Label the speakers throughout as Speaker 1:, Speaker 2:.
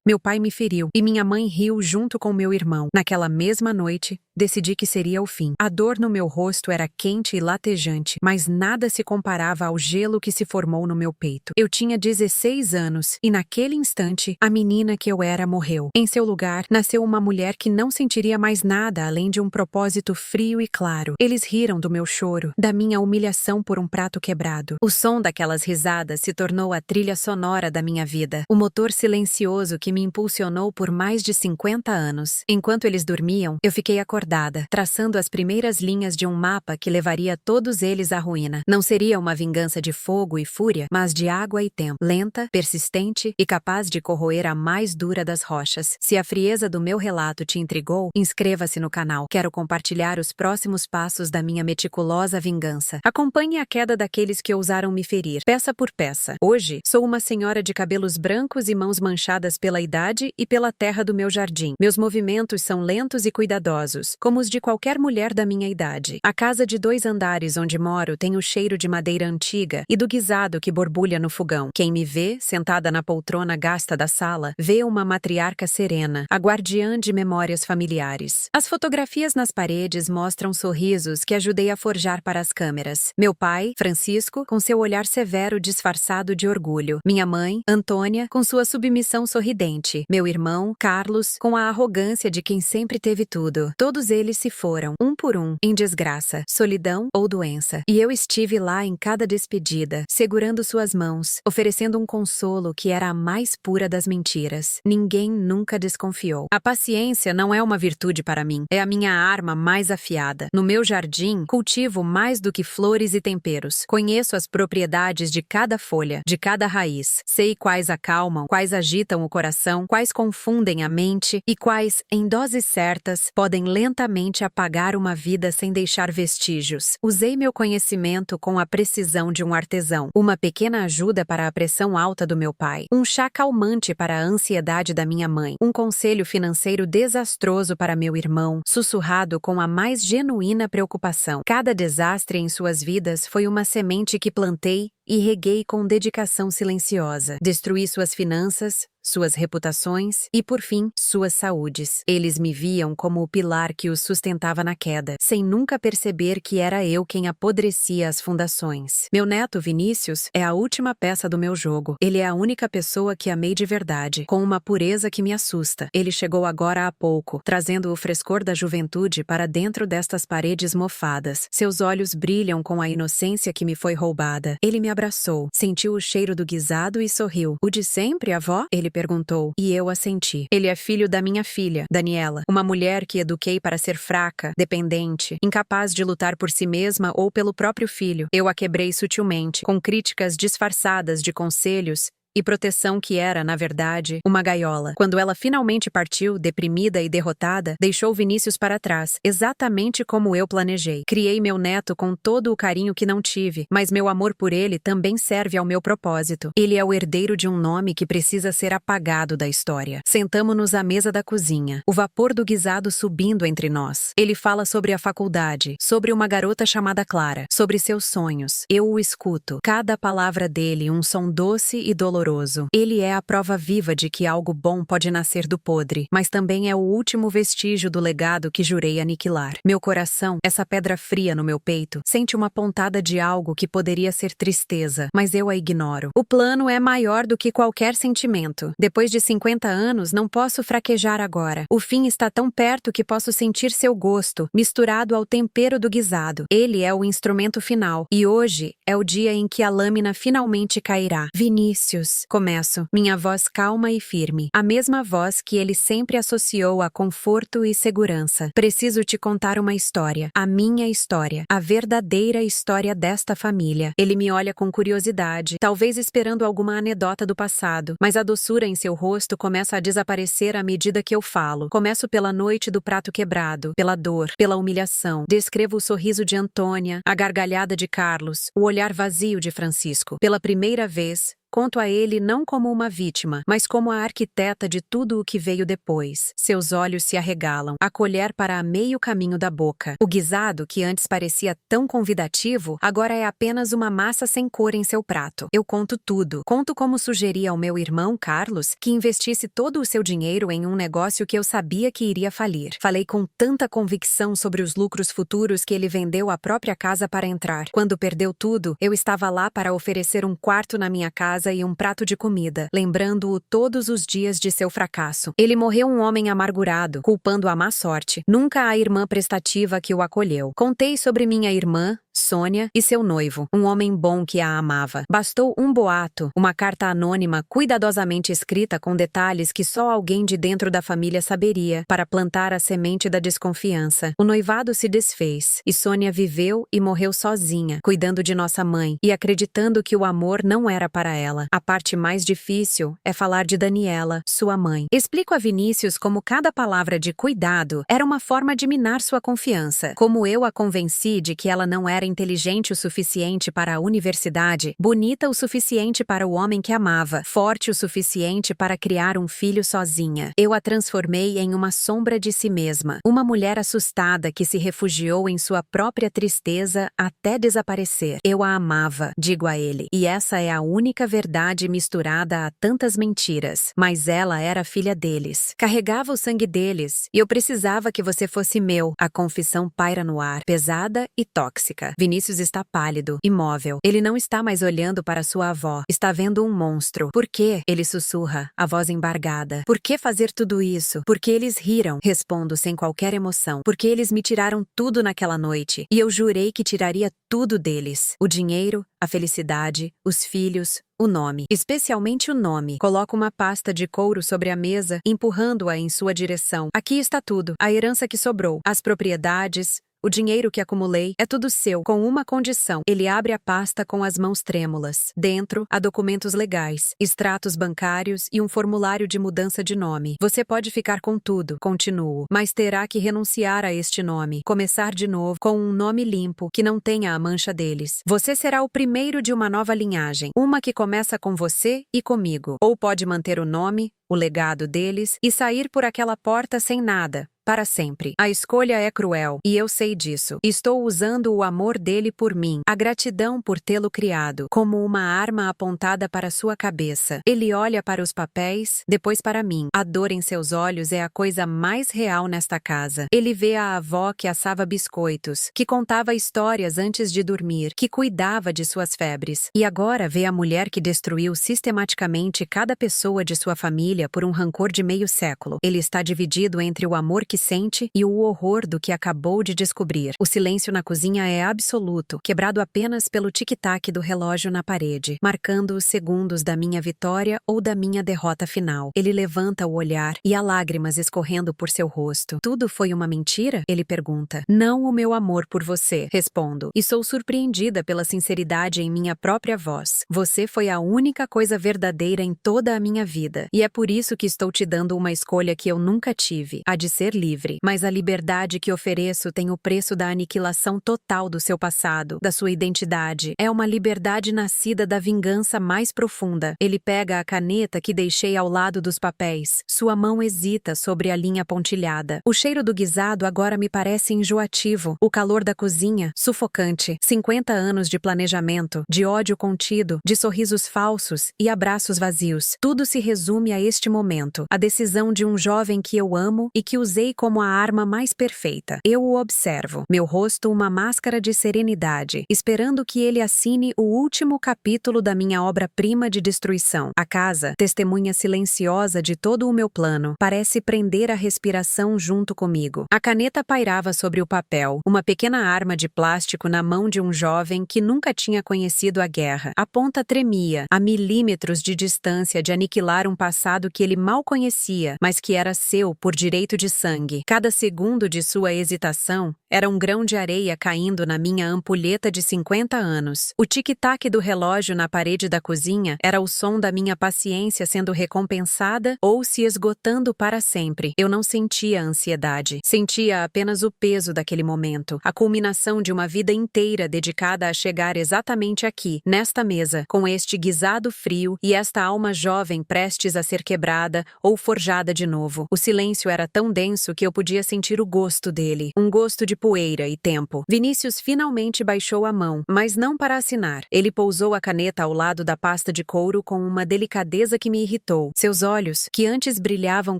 Speaker 1: Meu pai me feriu e minha mãe riu junto com meu irmão. Naquela mesma noite, decidi que seria o fim. A dor no meu rosto era quente e latejante, mas nada se comparava ao gelo que se formou no meu peito. Eu tinha 16 anos e naquele instante, a menina que eu era morreu. Em seu lugar, nasceu uma mulher que não sentiria mais nada além de um propósito frio e claro. Eles riram do meu choro, da minha humilhação por um prato quebrado. O som daquelas risadas se tornou a trilha sonora da minha vida, o motor silencioso que me impulsionou por mais de 50 anos. Enquanto eles dormiam, eu fiquei acordada, traçando as primeiras linhas de um mapa que levaria todos eles à ruína. Não seria uma vingança de fogo e fúria, mas de água e tempo, lenta, persistente e capaz de corroer a mais dura das rochas. Se a frieza do meu relato te intrigou, inscreva-se no canal. Quero compartilhar os próximos passos da minha meticulosa vingança. Acompanhe a queda daqueles que ousaram me ferir, peça por peça. Hoje, sou uma senhora de cabelos brancos e mãos manchadas pela idade e pela terra do meu jardim. Meus movimentos são lentos e cuidadosos, como os de qualquer mulher da minha idade. A casa de 2 andares onde moro tem o cheiro de madeira antiga e do guisado que borbulha no fogão. Quem me vê, sentada na poltrona gasta da sala, vê uma matriarca serena, a guardiã de memórias familiares. As fotografias nas paredes mostram sorrisos que ajudei a forjar para as câmeras. Meu pai, Francisco, com seu olhar severo disfarçado de orgulho. Minha mãe, Antônia, com sua submissão sorridente. Meu irmão, Carlos, com a arrogância de quem sempre teve tudo. Todos eles se foram, um por um, em desgraça, solidão ou doença. E eu estive lá em cada despedida, segurando suas mãos, oferecendo um consolo que era a mais pura das mentiras. Ninguém nunca desconfiou. A paciência não é uma virtude para mim, é a minha arma mais afiada. No meu jardim, cultivo mais do que flores e temperos. Conheço as propriedades de cada folha, de cada raiz. Sei quais acalmam, quais agitam o coração, quais confundem a mente e quais, em doses certas, podem lentamente apagar uma vida sem deixar vestígios. Usei meu conhecimento com a precisão de um artesão. Uma pequena ajuda para a pressão alta do meu pai. Um chá calmante para a ansiedade da minha mãe. Um conselho financeiro desastroso para meu irmão, sussurrado com a mais genuína preocupação. Cada desastre em suas vidas foi uma semente que plantei e reguei com dedicação silenciosa. Destruí suas finanças, suas reputações e, por fim, suas saúdes. Eles me viam como o pilar que os sustentava na queda, sem nunca perceber que era eu quem apodrecia as fundações. Meu neto, Vinícius, é a última peça do meu jogo. Ele é a única pessoa que amei de verdade, com uma pureza que me assusta. Ele chegou agora há pouco, trazendo o frescor da juventude para dentro destas paredes mofadas. Seus olhos brilham com a inocência que me foi roubada. Ele me abraçou, sentiu o cheiro do guisado e sorriu. "O de sempre, avó?" Ele perguntou, e eu assenti. Ele é filho da minha filha, Daniela, uma mulher que eduquei para ser fraca, dependente, incapaz de lutar por si mesma ou pelo próprio filho. Eu a quebrei sutilmente, com críticas disfarçadas de conselhos e proteção que era, na verdade, uma gaiola. Quando ela finalmente partiu, deprimida e derrotada, deixou Vinícius para trás, exatamente como eu planejei. Criei meu neto com todo o carinho que não tive, mas meu amor por ele também serve ao meu propósito. Ele é o herdeiro de um nome que precisa ser apagado da história. Sentamo-nos à mesa da cozinha, o vapor do guisado subindo entre nós. Ele fala sobre a faculdade, sobre uma garota chamada Clara, sobre seus sonhos. Eu o escuto. Cada palavra dele um som doce e doloroso. Ele é a prova viva de que algo bom pode nascer do podre, mas também é o último vestígio do legado que jurei aniquilar. Meu coração, essa pedra fria no meu peito, sente uma pontada de algo que poderia ser tristeza, mas eu a ignoro. O plano é maior do que qualquer sentimento. Depois de 50 anos, não posso fraquejar agora. O fim está tão perto que posso sentir seu gosto, misturado ao tempero do guisado. Ele é o instrumento final, e hoje é o dia em que a lâmina finalmente cairá. Vinícius. Começo, minha voz calma e firme, a mesma voz que ele sempre associou a conforto e segurança. Preciso te contar uma história, a minha história, a verdadeira história desta família. Ele me olha com curiosidade, talvez esperando alguma anedota do passado, mas a doçura em seu rosto começa a desaparecer à medida que eu falo. Começo pela noite do prato quebrado, pela dor, pela humilhação. Descrevo o sorriso de Antônia, a gargalhada de Carlos, o olhar vazio de Francisco. Pela primeira vez, conto a ele não como uma vítima, mas como a arquiteta de tudo o que veio depois. Seus olhos se arregalam, a colher para a meio caminho da boca. O guisado, que antes parecia tão convidativo, agora é apenas uma massa sem cor em seu prato. Eu conto tudo. Conto como sugeri ao meu irmão, Carlos, que investisse todo o seu dinheiro em um negócio que eu sabia que iria falir. Falei com tanta convicção sobre os lucros futuros que ele vendeu a própria casa para entrar. Quando perdeu tudo, eu estava lá para oferecer um quarto na minha casa e um prato de comida, lembrando-o todos os dias de seu fracasso. Ele morreu um homem amargurado, culpando a má sorte, nunca a irmã prestativa que o acolheu. Contei sobre minha irmã, Sônia, e seu noivo, um homem bom que a amava. Bastou um boato, uma carta anônima cuidadosamente escrita com detalhes que só alguém de dentro da família saberia, para plantar a semente da desconfiança. O noivado se desfez, e Sônia viveu e morreu sozinha, cuidando de nossa mãe, e acreditando que o amor não era para ela. A parte mais difícil é falar de Daniela, sua mãe. Explico a Vinícius como cada palavra de cuidado era uma forma de minar sua confiança. Como eu a convenci de que ela não era inteligente o suficiente para a universidade, bonita o suficiente para o homem que amava, forte o suficiente para criar um filho sozinha. Eu a transformei em uma sombra de si mesma, uma mulher assustada que se refugiou em sua própria tristeza até desaparecer. Eu a amava, digo a ele, e essa é a única verdade misturada a tantas mentiras. Mas ela era filha deles, carregava o sangue deles, e eu precisava que você fosse meu. A confissão paira no ar, pesada e tóxica. Vinícius está pálido, imóvel. Ele não está mais olhando para sua avó. Está vendo um monstro. Por quê? Ele sussurra, a voz embargada. Por que fazer tudo isso? Porque eles riram. Respondo sem qualquer emoção. Porque eles me tiraram tudo naquela noite. E eu jurei que tiraria tudo deles. O dinheiro, a felicidade, os filhos, o nome. Especialmente o nome. Coloco uma pasta de couro sobre a mesa, empurrando-a em sua direção. Aqui está tudo. A herança que sobrou. As propriedades. O dinheiro que acumulei é tudo seu, com uma condição. Ele abre a pasta com as mãos trêmulas. Dentro, há documentos legais, extratos bancários e um formulário de mudança de nome. Você pode ficar com tudo, continuo, mas terá que renunciar a este nome. Começar de novo, com um nome limpo, que não tenha a mancha deles. Você será o primeiro de uma nova linhagem, uma que começa com você e comigo. Ou pode manter o nome, o legado deles, e sair por aquela porta sem nada. Para sempre. A escolha é cruel, e eu sei disso. Estou usando o amor dele por mim, a gratidão por tê-lo criado, como uma arma apontada para sua cabeça. Ele olha para os papéis, depois para mim. A dor em seus olhos é a coisa mais real nesta casa. Ele vê a avó que assava biscoitos, que contava histórias antes de dormir, que cuidava de suas febres. E agora vê a mulher que destruiu sistematicamente cada pessoa de sua família por um rancor de meio século. Ele está dividido entre o amor que sente e o horror do que acabou de descobrir. O silêncio na cozinha é absoluto, quebrado apenas pelo tic-tac do relógio na parede, marcando os segundos da minha vitória ou da minha derrota final. Ele levanta o olhar e há lágrimas escorrendo por seu rosto. Tudo foi uma mentira? Ele pergunta. Não o meu amor por você, respondo, e sou surpreendida pela sinceridade em minha própria voz. Você foi a única coisa verdadeira em toda a minha vida, e é por isso que estou te dando uma escolha que eu nunca tive, a de ser livre. Mas a liberdade que ofereço tem o preço da aniquilação total do seu passado, da sua identidade. É uma liberdade nascida da vingança mais profunda. Ele pega a caneta que deixei ao lado dos papéis. Sua mão hesita sobre a linha pontilhada. O cheiro do guisado agora me parece enjoativo. O calor da cozinha, sufocante. 50 anos de planejamento, de ódio contido, de sorrisos falsos e abraços vazios. Tudo se resume a este momento. A decisão de um jovem que eu amo e que usei como a arma mais perfeita. Eu o observo, meu rosto uma máscara de serenidade, esperando que ele assine o último capítulo da minha obra-prima de destruição. A casa, testemunha silenciosa de todo o meu plano, parece prender a respiração junto comigo. A caneta pairava sobre o papel, uma pequena arma de plástico na mão de um jovem que nunca tinha conhecido a guerra. A ponta tremia, a milímetros de distância de aniquilar um passado que ele mal conhecia, mas que era seu por direito de sangue. Cada segundo de sua hesitação Era um grão de areia caindo na minha ampulheta de 50 anos. O tic-tac do relógio na parede da cozinha era o som da minha paciência sendo recompensada ou se esgotando para sempre. Eu não sentia ansiedade. Sentia apenas o peso daquele momento, a culminação de uma vida inteira dedicada a chegar exatamente aqui, nesta mesa, com este guisado frio e esta alma jovem prestes a ser quebrada ou forjada de novo. O silêncio era tão denso que eu podia sentir o gosto dele, um gosto de poeira e tempo. Vinícius finalmente baixou a mão, mas não para assinar. Ele pousou a caneta ao lado da pasta de couro com uma delicadeza que me irritou. Seus olhos, que antes brilhavam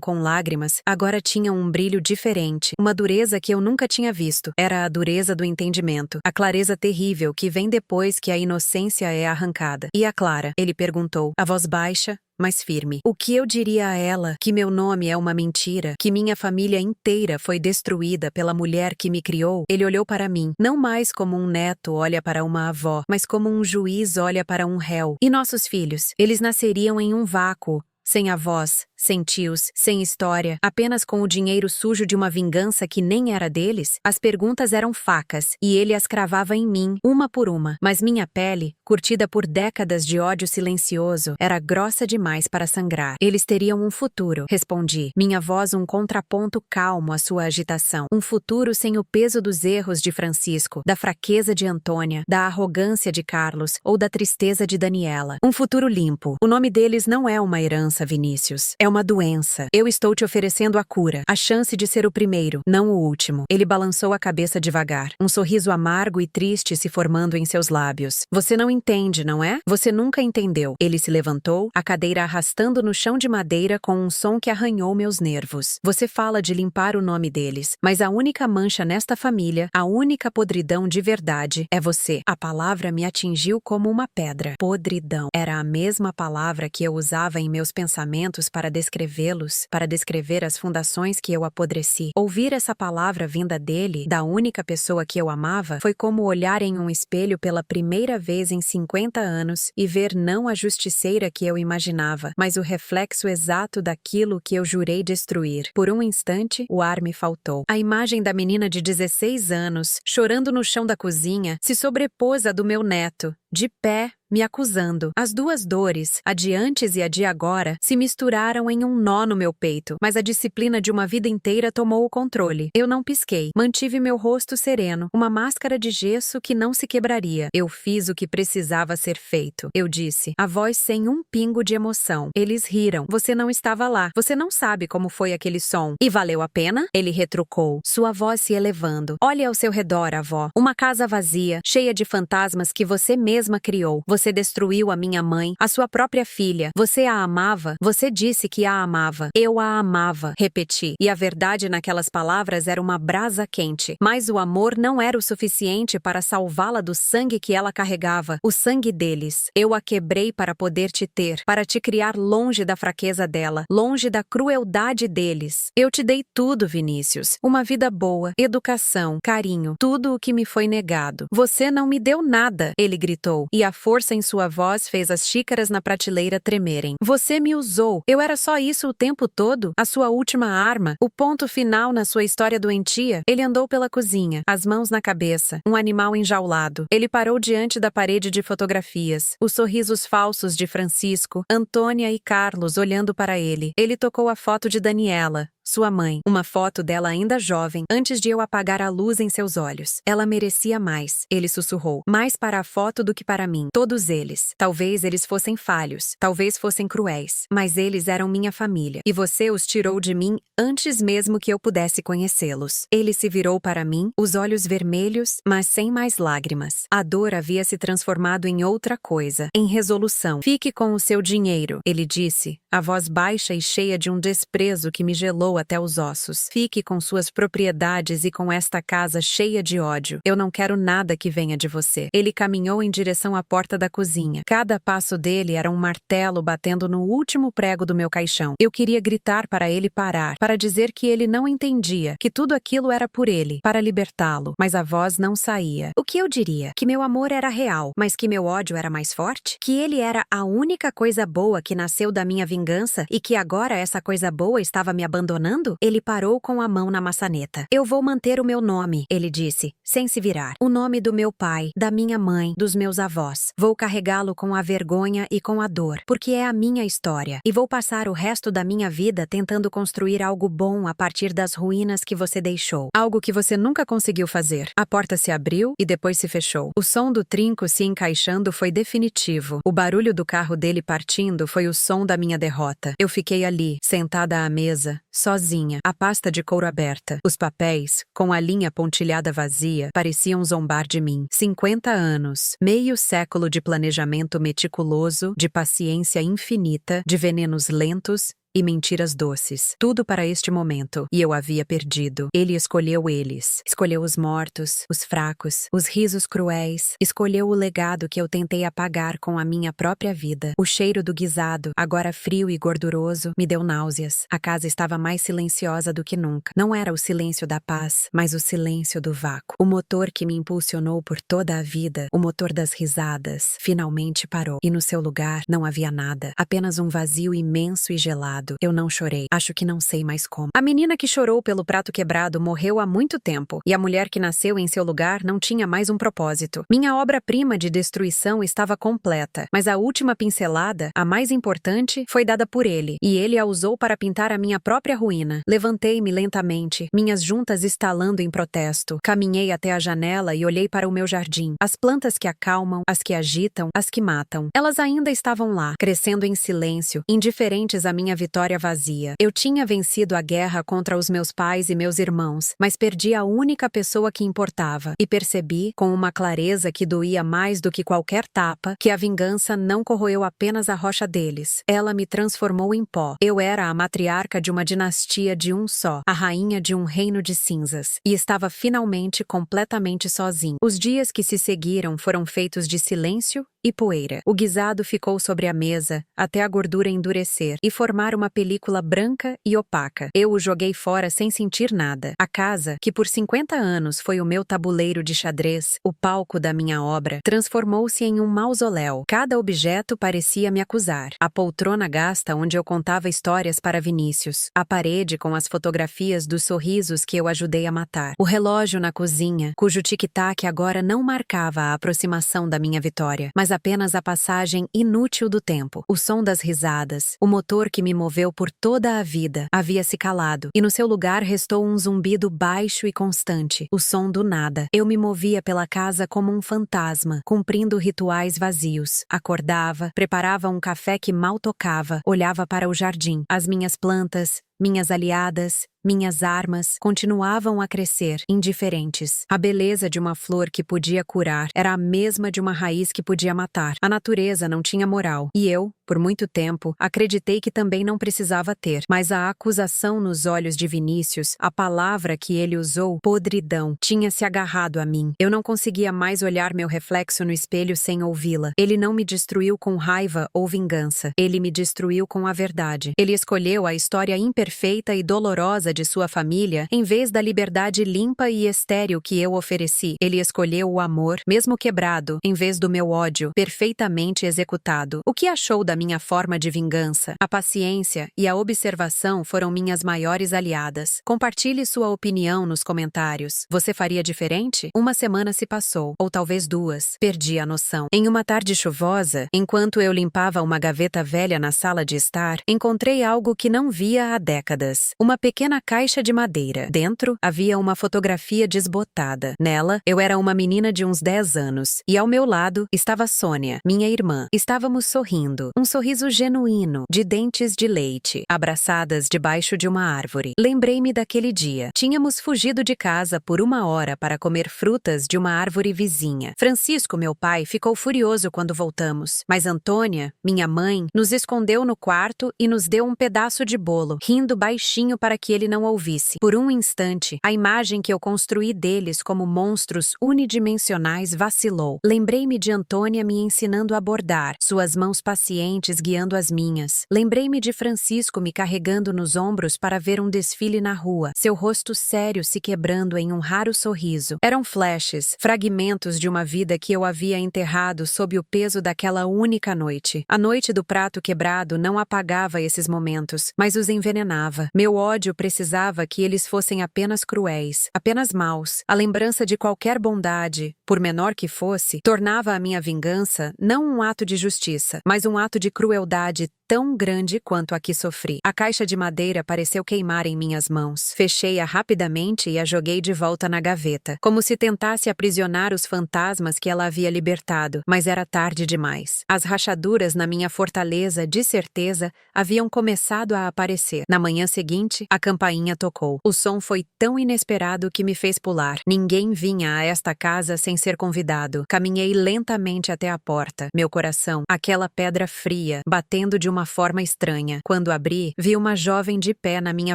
Speaker 1: com lágrimas, agora tinham um brilho diferente, uma dureza que eu nunca tinha visto. Era a dureza do entendimento, a clareza terrível que vem depois que a inocência é arrancada. E a Clara? Ele perguntou, a voz baixa, mas firme. O que eu diria a ela? Que meu nome é uma mentira? Que minha família inteira foi destruída pela mulher que me criou? Ele olhou para mim, não mais como um neto olha para uma avó, mas como um juiz olha para um réu. E nossos filhos? Eles nasceriam em um vácuo, sem avós, sem tios, sem história, apenas com o dinheiro sujo de uma vingança que nem era deles? As perguntas eram facas, e ele as cravava em mim, uma por uma. Mas minha pele, curtida por décadas de ódio silencioso, era grossa demais para sangrar. Eles teriam um futuro, respondi, minha voz um contraponto calmo à sua agitação. Um futuro sem o peso dos erros de Francisco, da fraqueza de Antônia, da arrogância de Carlos ou da tristeza de Daniela. Um futuro limpo. O nome deles não é uma herança, Vinícius. É uma doença. Eu estou te oferecendo a cura, a chance de ser o primeiro, não o último. Ele balançou a cabeça devagar, um sorriso amargo e triste se formando em seus lábios. Você não entende, não é? Você nunca entendeu. Ele se levantou, a cadeira arrastando no chão de madeira com um som que arranhou meus nervos. Você fala de limpar o nome deles, mas a única mancha nesta família, a única podridão de verdade, é você. A palavra me atingiu como uma pedra. Podridão. Era a mesma palavra que eu usava em meus pensamentos para descrevê-los, para descrever as fundações que eu apodreci. Ouvir essa palavra vinda dele, da única pessoa que eu amava, foi como olhar em um espelho pela primeira vez em 50 anos e ver não a justiceira que eu imaginava, mas o reflexo exato daquilo que eu jurei destruir. Por um instante, o ar me faltou. A imagem da menina de 16 anos, chorando no chão da cozinha, se sobrepôs à do meu neto, de pé, me acusando. As duas dores, a de antes e a de agora, se misturaram em um nó no meu peito, mas a disciplina de uma vida inteira tomou o controle. Eu não pisquei. Mantive meu rosto sereno, uma máscara de gesso que não se quebraria. Eu fiz o que precisava ser feito. Eu disse, a voz sem um pingo de emoção. Eles riram. Você não estava lá. Você não sabe como foi aquele som. E valeu a pena? Ele retrucou, sua voz se elevando. Olhe ao seu redor, avó. Uma casa vazia, cheia de fantasmas que você mesma criou. Você destruiu a minha mãe, a sua própria filha. Você a amava? Você disse que a amava. Eu a amava, repeti. E a verdade naquelas palavras era uma brasa quente. Mas o amor não era o suficiente para salvá-la do sangue que ela carregava, o sangue deles. Eu a quebrei para poder te ter, para te criar longe da fraqueza dela, longe da crueldade deles. Eu te dei tudo, Vinícius. Uma vida boa, educação, carinho, tudo o que me foi negado. Você não me deu nada, ele gritou, e a força em sua voz fez as xícaras na prateleira tremerem. Você me usou. Eu era só isso o tempo todo? A sua última arma? O ponto final na sua história doentia? Ele andou pela cozinha, as mãos na cabeça, um animal enjaulado. Ele parou diante da parede de fotografias, os sorrisos falsos de Francisco, Antônia e Carlos olhando para ele. Ele tocou a foto de Daniela, sua mãe, uma foto dela ainda jovem, antes de eu apagar a luz em seus olhos. Ela merecia mais, ele sussurrou. Mais para a foto do que para mim. Todos eles. Talvez eles fossem falhos, talvez fossem cruéis, mas eles eram minha família. E você os tirou de mim antes mesmo que eu pudesse conhecê-los. Ele se virou para mim, os olhos vermelhos, mas sem mais lágrimas. A dor havia se transformado em outra coisa, em resolução. Fique com o seu dinheiro, ele disse, a voz baixa e cheia de um desprezo que me gelou até os ossos. Fique com suas propriedades e com esta casa cheia de ódio. Eu não quero nada que venha de você. Ele caminhou em direção à porta da cozinha. Cada passo dele era um martelo batendo no último prego do meu caixão. Eu queria gritar para ele parar, para dizer que ele não entendia, que tudo aquilo era por ele, para libertá-lo, mas a voz não saía. O que eu diria? Que meu amor era real, mas que meu ódio era mais forte? Que ele era a única coisa boa que nasceu da minha vingança e que agora essa coisa boa estava me abandonando? funcionando? Ele parou com a mão na maçaneta. Eu vou manter o meu nome, ele disse, sem se virar. O nome do meu pai, da minha mãe, dos meus avós. Vou carregá-lo com a vergonha e com a dor, porque é a minha história. E vou passar o resto da minha vida tentando construir algo bom a partir das ruínas que você deixou. Algo que você nunca conseguiu fazer. A porta se abriu e depois se fechou. O som do trinco se encaixando foi definitivo. O barulho do carro dele partindo foi o som da minha derrota. Eu fiquei ali, sentada à mesa, sozinha, a pasta de couro aberta. Os papéis, com a linha pontilhada vazia, pareciam zombar de mim. 50 anos, meio século de planejamento meticuloso, de paciência infinita, de venenos lentos e mentiras doces. Tudo para este momento. E eu havia perdido. Ele escolheu eles. Escolheu os mortos, os fracos, os risos cruéis. Escolheu o legado que eu tentei apagar com a minha própria vida. O cheiro do guisado, agora frio e gorduroso, me deu náuseas. A casa estava mais silenciosa do que nunca. Não era o silêncio da paz, mas o silêncio do vácuo. O motor que me impulsionou por toda a vida, o motor das risadas, finalmente parou. E no seu lugar não havia nada. Apenas um vazio imenso e gelado. Eu não chorei. Acho que não sei mais como. A menina que chorou pelo prato quebrado morreu há muito tempo, e a mulher que nasceu em seu lugar não tinha mais um propósito. Minha obra-prima de destruição estava completa, mas a última pincelada, a mais importante, foi dada por ele, e ele a usou para pintar a minha própria ruína. Levantei-me lentamente, minhas juntas estalando em protesto. Caminhei até a janela e olhei para o meu jardim. As plantas que acalmam, as que agitam, as que matam. Elas ainda estavam lá, crescendo em silêncio, indiferentes à minha vitória vazia. Eu tinha vencido a guerra contra os meus pais e meus irmãos, mas perdi a única pessoa que importava, e percebi, com uma clareza que doía mais do que qualquer tapa, que a vingança não corroeu apenas a rocha deles. Ela me transformou em pó. Eu era a matriarca de uma dinastia de um só, a rainha de um reino de cinzas, e estava finalmente completamente sozinho. Os dias que se seguiram foram feitos de silêncio e poeira. O guisado ficou sobre a mesa até a gordura endurecer e formar uma película branca e opaca. Eu o joguei fora sem sentir nada. A casa, que por 50 anos foi o meu tabuleiro de xadrez, o palco da minha obra, transformou-se em um mausoléu. Cada objeto parecia me acusar. A poltrona gasta onde eu contava histórias para Vinícius. A parede com as fotografias dos sorrisos que eu ajudei a matar. O relógio na cozinha, cujo tic-tac agora não marcava a aproximação da minha vitória, mas apenas a passagem inútil do tempo. O som das risadas, o motor que me moveu por toda a vida, havia se calado, e no seu lugar restou um zumbido baixo e constante, o som do nada. Eu me movia pela casa como um fantasma, cumprindo rituais vazios. Acordava, preparava um café que mal tocava, olhava para o jardim. As minhas plantas, minhas aliadas, minhas armas continuavam a crescer, indiferentes. A beleza de uma flor que podia curar era a mesma de uma raiz que podia matar. A natureza não tinha moral, e eu, por muito tempo, acreditei que também não precisava ter. Mas a acusação nos olhos de Vinícius, a palavra que ele usou, podridão, tinha se agarrado a mim. Eu não conseguia mais olhar meu reflexo no espelho sem ouvi-la. Ele não me destruiu com raiva ou vingança. Ele me destruiu com a verdade. Ele escolheu a história imperfeita e dolorosa de sua família, em vez da liberdade limpa e estéril que eu ofereci. Ele escolheu o amor, mesmo quebrado, em vez do meu ódio, perfeitamente executado. O que achou da minha forma de vingança? A paciência e a observação foram minhas maiores aliadas. Compartilhe sua opinião nos comentários. Você faria diferente? Uma semana se passou, ou talvez duas. Perdi a noção. Em uma tarde chuvosa, enquanto eu limpava uma gaveta velha na sala de estar, encontrei algo que não via há décadas. Uma pequena caixa de madeira. Dentro, havia uma fotografia desbotada. Nela, eu era uma menina de uns 10 anos. E ao meu lado, estava Sônia, minha irmã. Estávamos sorrindo. Um sorriso genuíno, de dentes de leite, abraçadas debaixo de uma árvore. Lembrei-me daquele dia. Tínhamos fugido de casa por 1 hora para comer frutas de uma árvore vizinha. Francisco, meu pai, ficou furioso quando voltamos. Mas Antônia, minha mãe, nos escondeu no quarto e nos deu um pedaço de bolo, rindo baixinho para que ele não ouvisse. Por um instante, a imagem que eu construí deles como monstros unidimensionais vacilou. Lembrei-me de Antônia me ensinando a bordar, suas mãos pacientes guiando as minhas. Lembrei-me de Francisco me carregando nos ombros para ver um desfile na rua, seu rosto sério se quebrando em um raro sorriso. Eram flashes, fragmentos de uma vida que eu havia enterrado sob o peso daquela única noite. A noite do prato quebrado não apagava esses momentos, mas os envenenava. envenenava. Meu ódio precisava que eles fossem apenas cruéis, apenas maus. A lembrança de qualquer bondade, por menor que fosse, tornava a minha vingança não um ato de justiça, mas um ato de crueldade tão grande quanto a que sofri. A caixa de madeira pareceu queimar em minhas mãos. Fechei-a rapidamente e a joguei de volta na gaveta, como se tentasse aprisionar os fantasmas que ela havia libertado, mas era tarde demais. As rachaduras na minha fortaleza, de certeza, haviam começado a aparecer. Na manhã seguinte, a campainha tocou. O som foi tão inesperado que me fez pular. Ninguém vinha a esta casa sem ser convidado. Caminhei lentamente até a porta. Meu coração, aquela pedra fria, batendo de uma forma estranha. Quando abri, vi uma jovem de pé na minha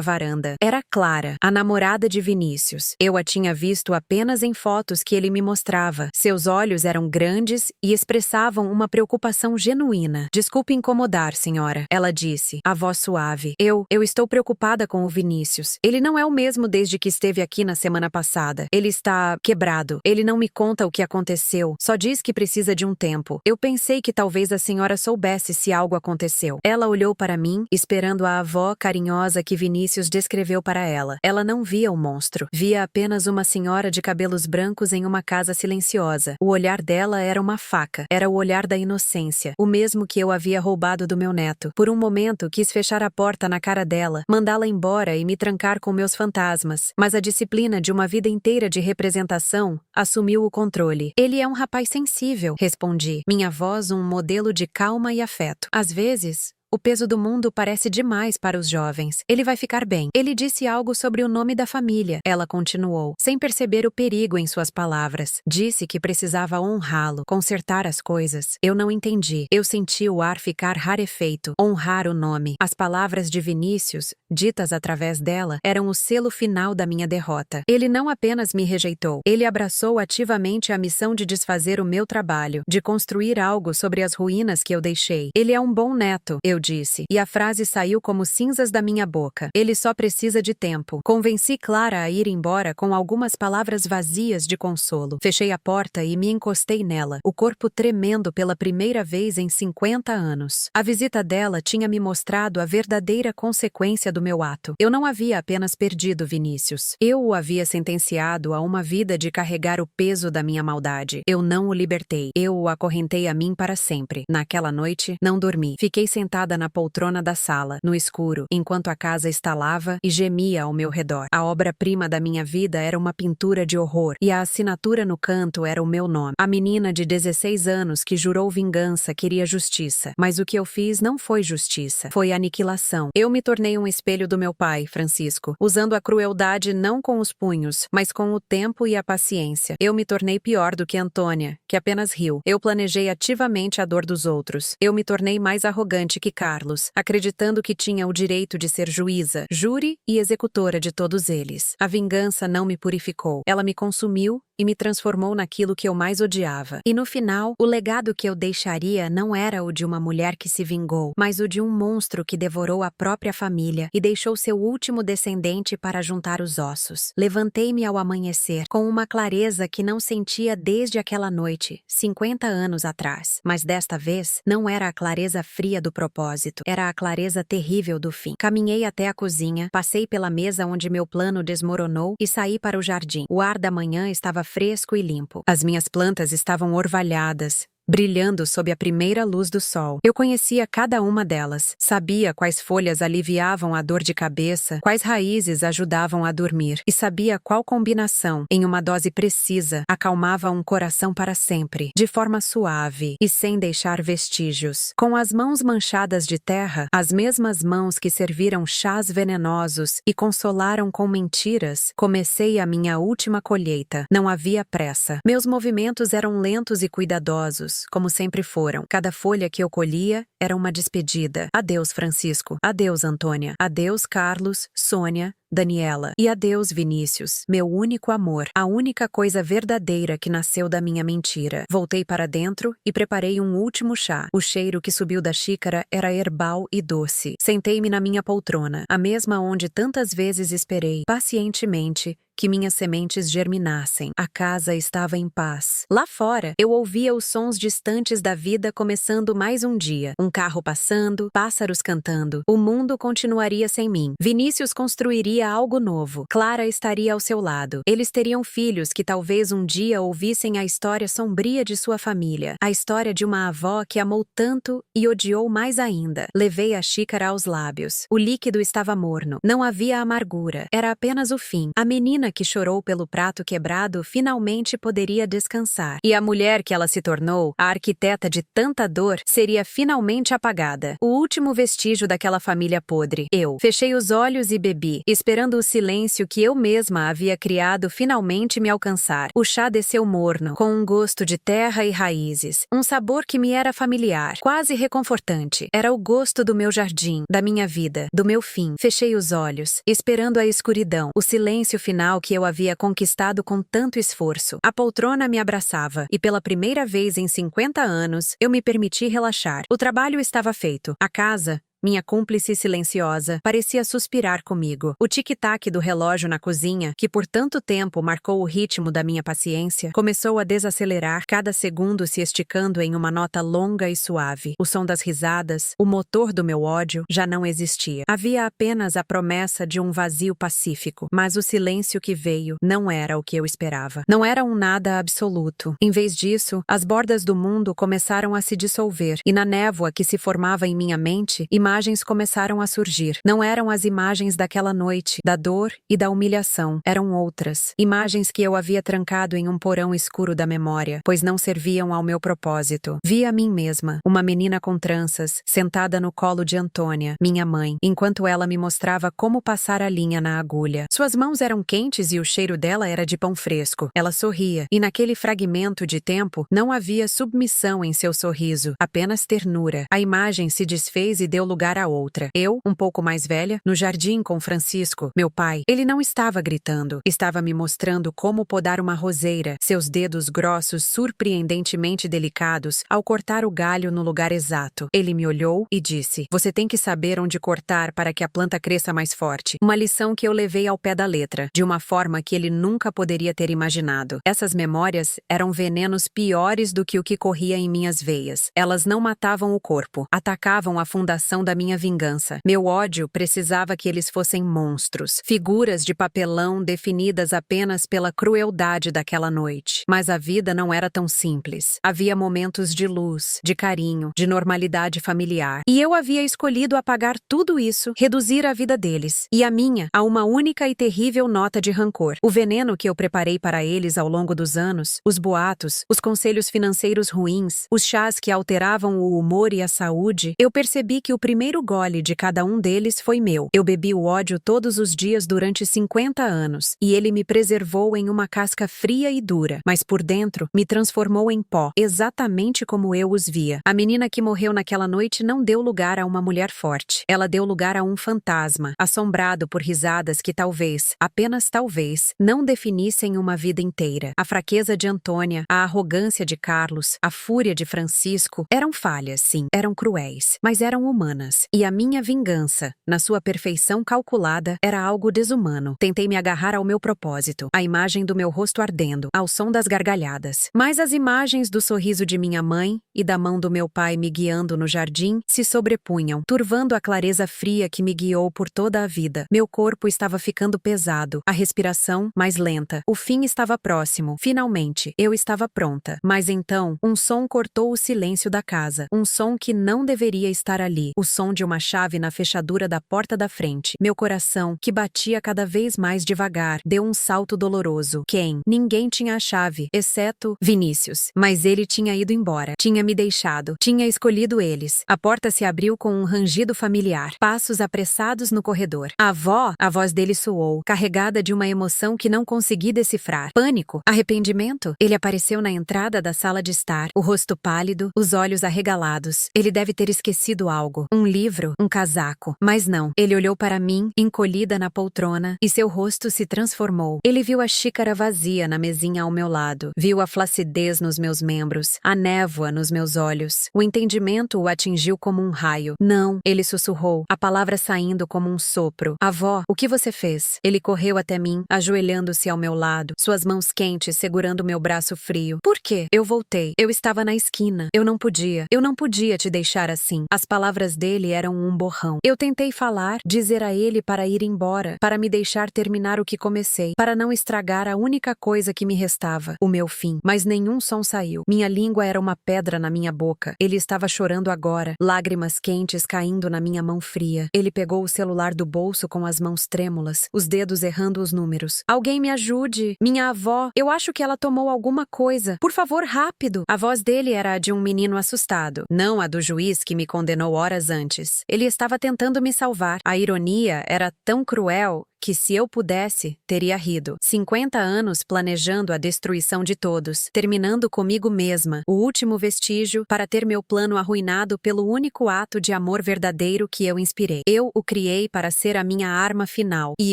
Speaker 1: varanda. Era Clara, a namorada de Vinícius. Eu a tinha visto apenas em fotos que ele me mostrava. Seus olhos eram grandes e expressavam uma preocupação genuína. Desculpe incomodar, senhora, ela disse, a voz suave. Eu estou preocupada com o Vinícius. Ele não é o mesmo desde que esteve aqui na semana passada. Ele está quebrado. Ele não me conta o que aconteceu. Só diz que precisa de um tempo. Eu pensei que talvez a senhora soubesse se algo aconteceu. Ela olhou para mim, esperando a avó carinhosa que Vinícius descreveu para ela. Ela não via o monstro. Via apenas uma senhora de cabelos brancos em uma casa silenciosa. O olhar dela era uma faca. Era o olhar da inocência. O mesmo que eu havia roubado do meu neto. Por um momento, quis fechar a porta na cara dela, mandá-la embora e me trancar com meus fantasmas. Mas a disciplina de uma vida inteira de representação assumiu o controle. Ele é um rapaz sensível, respondi. Minha voz um modelo de calma e afeto. Às vezes, o peso do mundo parece demais para os jovens. Ele vai ficar bem. Ele disse algo sobre o nome da família. Ela continuou, sem perceber o perigo em suas palavras. Disse que precisava honrá-lo, consertar as coisas. Eu não entendi. Eu senti o ar ficar rarefeito. Honrar o nome. As palavras de Vinícius, ditas através dela, eram o selo final da minha derrota. Ele não apenas me rejeitou. Ele abraçou ativamente a missão de desfazer o meu trabalho, de construir algo sobre as ruínas que eu deixei. Ele é um bom neto, eu disse, e a frase saiu como cinzas da minha boca. Ele só precisa de tempo. Convenci Clara a ir embora com algumas palavras vazias de consolo. Fechei a porta e me encostei nela, o corpo tremendo pela primeira vez em 50 anos. A visita dela tinha me mostrado a verdadeira consequência do meu ato. Eu não havia apenas perdido Vinícius. Eu o havia sentenciado a uma vida de carregar o peso da minha maldade. Eu não o libertei. Eu o acorrentei a mim para sempre. Naquela noite, não dormi. Fiquei sentada na poltrona da sala, no escuro, enquanto a casa estalava e gemia ao meu redor. A obra-prima da minha vida era uma pintura de horror, e a assinatura no canto era o meu nome. A menina de 16 anos que jurou vingança queria justiça, mas o que eu fiz não foi justiça, foi aniquilação. Eu me tornei um espelho do meu pai, Francisco, usando a crueldade não com os punhos, mas com o tempo e a paciência. Eu me tornei pior do que Antônia, que apenas riu. Eu planejei ativamente a dor dos outros. Eu me tornei mais arrogante que Carlos, acreditando que tinha o direito de ser juíza, júri e executora de todos eles. A vingança não me purificou. Ela me consumiu e me transformou naquilo que eu mais odiava. E no final, o legado que eu deixaria não era o de uma mulher que se vingou, mas o de um monstro que devorou a própria família e deixou seu último descendente para juntar os ossos. Levantei-me ao amanhecer, com uma clareza que não sentia desde aquela noite, 50 anos atrás. Mas desta vez, não era a clareza fria do propósito, era a clareza terrível do fim. Caminhei até a cozinha, passei pela mesa onde meu plano desmoronou e saí para o jardim. O ar da manhã estava fresco e limpo. As minhas plantas estavam orvalhadas, brilhando sob a primeira luz do sol. Eu conhecia cada uma delas, sabia quais folhas aliviavam a dor de cabeça, quais raízes ajudavam a dormir, e sabia qual combinação, em uma dose precisa, acalmava um coração para sempre, de forma suave e sem deixar vestígios. Com as mãos manchadas de terra, as mesmas mãos que serviram chás venenosos e consolaram com mentiras, comecei a minha última colheita. Não havia pressa. Meus movimentos eram lentos e cuidadosos, como sempre foram. Cada folha que eu colhia era uma despedida. Adeus, Francisco. Adeus, Antônia. Adeus, Carlos, Sônia, Daniela. E adeus, Vinícius, meu único amor, a única coisa verdadeira que nasceu da minha mentira. Voltei para dentro e preparei um último chá. O cheiro que subiu da xícara era herbal e doce. Sentei-me na minha poltrona, a mesma onde tantas vezes esperei, pacientemente, que minhas sementes germinassem. A casa estava em paz. Lá fora, eu ouvia os sons distantes da vida começando mais um dia. Um carro passando, pássaros cantando. O mundo continuaria sem mim. Vinícius construiria algo novo. Clara estaria ao seu lado. Eles teriam filhos que talvez um dia ouvissem a história sombria de sua família. A história de uma avó que amou tanto e odiou mais ainda. Levei a xícara aos lábios. O líquido estava morno. Não havia amargura. Era apenas o fim. A menina que chorou pelo prato quebrado finalmente poderia descansar. E a mulher que ela se tornou, a arquiteta de tanta dor, seria finalmente apagada. O último vestígio daquela família podre. Eu fechei os olhos e bebi, esperando o silêncio que eu mesma havia criado finalmente me alcançar. O chá desceu morno, com um gosto de terra e raízes. Um sabor que me era familiar, quase reconfortante. Era o gosto do meu jardim, da minha vida, do meu fim. Fechei os olhos, esperando a escuridão, o silêncio final que eu havia conquistado com tanto esforço. A poltrona me abraçava, e pela primeira vez em 50 anos, eu me permiti relaxar. O trabalho estava feito. A casa, minha cúmplice silenciosa, parecia suspirar comigo. O tic-tac do relógio na cozinha, que por tanto tempo marcou o ritmo da minha paciência, começou a desacelerar, cada segundo se esticando em uma nota longa e suave. O som das risadas, o motor do meu ódio, já não existia. Havia apenas a promessa de um vazio pacífico, mas o silêncio que veio não era o que eu esperava. Não era um nada absoluto. Em vez disso, as bordas do mundo começaram a se dissolver, e na névoa que se formava em minha mente, imagens começaram a surgir. Não eram as imagens daquela noite, da dor e da humilhação. Eram outras. Imagens que eu havia trancado em um porão escuro da memória, pois não serviam ao meu propósito. Vi a mim mesma, uma menina com tranças, sentada no colo de Antônia, minha mãe, enquanto ela me mostrava como passar a linha na agulha. Suas mãos eram quentes e o cheiro dela era de pão fresco. Ela sorria, e naquele fragmento de tempo não havia submissão em seu sorriso, apenas ternura. A imagem se desfez e deu lugar a outra. Eu, um pouco mais velha, no jardim com Francisco, meu pai. Ele não estava gritando. Estava me mostrando como podar uma roseira, seus dedos grossos surpreendentemente delicados, ao cortar o galho no lugar exato. Ele me olhou e disse: "Você tem que saber onde cortar para que a planta cresça mais forte." Uma lição que eu levei ao pé da letra, de uma forma que ele nunca poderia ter imaginado. Essas memórias eram venenos piores do que o que corria em minhas veias. Elas não matavam o corpo, atacavam a fundação da minha vingança. Meu ódio precisava que eles fossem monstros, figuras de papelão definidas apenas pela crueldade daquela noite. Mas a vida não era tão simples. Havia momentos de luz, de carinho, de normalidade familiar. E eu havia escolhido apagar tudo isso, reduzir a vida deles, e a minha, a uma única e terrível nota de rancor. O veneno que eu preparei para eles ao longo dos anos, os boatos, os conselhos financeiros ruins, os chás que alteravam o humor e a saúde, eu percebi que o primeiro gole de cada um deles foi meu. Eu bebi o ódio todos os dias durante 50 anos, e ele me preservou em uma casca fria e dura, mas por dentro me transformou em pó, exatamente como eu os via. A menina que morreu naquela noite não deu lugar a uma mulher forte. Ela deu lugar a um fantasma, assombrado por risadas que talvez, apenas talvez, não definissem uma vida inteira. A fraqueza de Antônia, a arrogância de Carlos, a fúria de Francisco, eram falhas, sim, eram cruéis, mas eram humanas. E a minha vingança, na sua perfeição calculada, era algo desumano. Tentei me agarrar ao meu propósito, à imagem do meu rosto ardendo, ao som das gargalhadas. Mas as imagens do sorriso de minha mãe e da mão do meu pai me guiando no jardim se sobrepunham, turvando a clareza fria que me guiou por toda a vida. Meu corpo estava ficando pesado, a respiração mais lenta. O fim estava próximo. Finalmente, eu estava pronta. Mas então, um som cortou o silêncio da casa. Um som que não deveria estar ali. O som de uma chave na fechadura da porta da frente. Meu coração, que batia cada vez mais devagar, deu um salto doloroso. Quem? Ninguém tinha a chave, exceto Vinícius. Mas ele tinha ido embora. Tinha me deixado. Tinha escolhido eles. A porta se abriu com um rangido familiar. Passos apressados no corredor. Avó! A voz dele soou, carregada de uma emoção que não consegui decifrar. Pânico? Arrependimento? Ele apareceu na entrada da sala de estar, o rosto pálido, os olhos arregalados. Ele deve ter esquecido algo. Um Um livro, um casaco. Mas não. Ele olhou para mim, encolhida na poltrona, e seu rosto se transformou. Ele viu a xícara vazia na mesinha ao meu lado. Viu a flacidez nos meus membros, a névoa nos meus olhos. O entendimento o atingiu como um raio. Não, ele sussurrou, a palavra saindo como um sopro. Avó, o que você fez? Ele correu até mim, ajoelhando-se ao meu lado, suas mãos quentes segurando meu braço frio. Por quê? Eu voltei. Eu estava na esquina. Eu não podia te deixar assim. As palavras dele eram um borrão. Eu tentei falar, dizer a ele para ir embora, para me deixar terminar o que comecei, para não estragar a única coisa que me restava, o meu fim. Mas nenhum som saiu. Minha língua era uma pedra na minha boca. Ele estava chorando agora, lágrimas quentes caindo na minha mão fria. Ele pegou o celular do bolso com as mãos trêmulas, os dedos errando os números. Alguém me ajude! Minha avó! Eu acho que ela tomou alguma coisa. Por favor, rápido! A voz dele era a de um menino assustado, não a do juiz que me condenou horas antes. Ele estava tentando me salvar. A ironia era tão cruel que, se eu pudesse, teria rido. 50 anos planejando a destruição de todos, terminando comigo mesma, o último vestígio para ter meu plano arruinado pelo único ato de amor verdadeiro que eu inspirei. Eu o criei para ser a minha arma final, e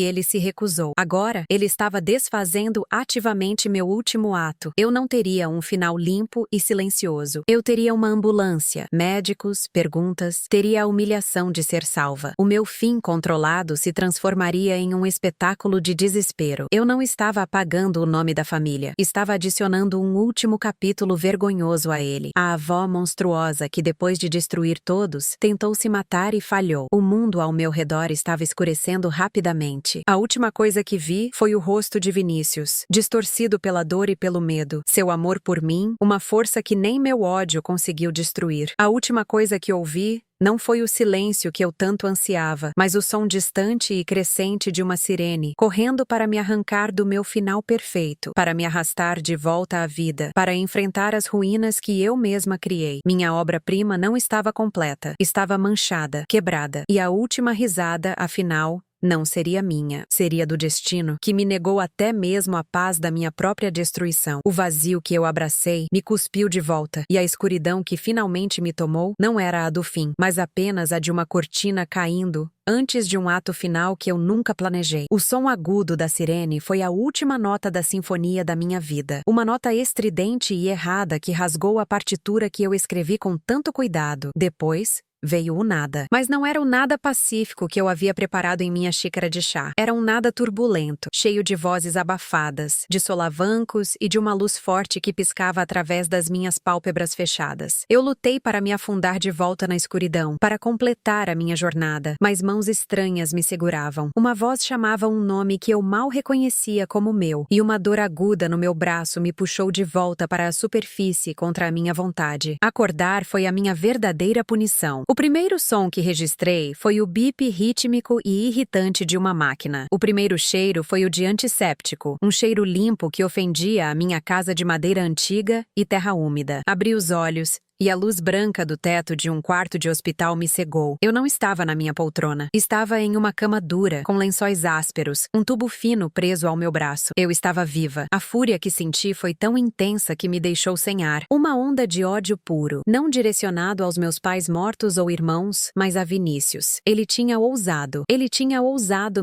Speaker 1: ele se recusou. Agora, ele estava desfazendo ativamente meu último ato. Eu não teria um final limpo e silencioso. Eu teria uma ambulância, médicos, perguntas, teria a humilhação de ser salva. O meu fim controlado se transformaria em um espetáculo de desespero. Eu não estava apagando o nome da família. Estava adicionando um último capítulo vergonhoso a ele. A avó monstruosa que, depois de destruir todos, tentou se matar e falhou. O mundo ao meu redor estava escurecendo rapidamente. A última coisa que vi foi o rosto de Vinícius, distorcido pela dor e pelo medo. Seu amor por mim, uma força que nem meu ódio conseguiu destruir. A última coisa que ouvi não foi o silêncio que eu tanto ansiava, mas o som distante e crescente de uma sirene, correndo para me arrancar do meu final perfeito, para me arrastar de volta à vida, para enfrentar as ruínas que eu mesma criei. Minha obra-prima não estava completa, estava manchada, quebrada, e a última risada, afinal, não seria minha, seria do destino, que me negou até mesmo a paz da minha própria destruição. O vazio que eu abracei me cuspiu de volta, e a escuridão que finalmente me tomou não era a do fim, mas apenas a de uma cortina caindo antes de um ato final que eu nunca planejei. O som agudo da sirene foi a última nota da sinfonia da minha vida. Uma nota estridente e errada que rasgou a partitura que eu escrevi com tanto cuidado. Depois, veio o nada. Mas não era o nada pacífico que eu havia preparado em minha xícara de chá. Era um nada turbulento, cheio de vozes abafadas, de solavancos e de uma luz forte que piscava através das minhas pálpebras fechadas. Eu lutei para me afundar de volta na escuridão, para completar a minha jornada, mas mãos estranhas me seguravam. Uma voz chamava um nome que eu mal reconhecia como meu, e uma dor aguda no meu braço me puxou de volta para a superfície contra a minha vontade. Acordar foi a minha verdadeira punição. O primeiro som que registrei foi o bip rítmico e irritante de uma máquina. O primeiro cheiro foi o de antisséptico, um cheiro limpo que ofendia a minha casa de madeira antiga e terra úmida. Abri os olhos e a luz branca do teto de um quarto de hospital me cegou. Eu não estava na minha poltrona. Estava em uma cama dura, com lençóis ásperos, um tubo fino preso ao meu braço. Eu estava viva. A fúria que senti foi tão intensa que me deixou sem ar. Uma onda de ódio puro, não direcionado aos meus pais mortos ou irmãos, mas a Vinícius. Ele tinha ousado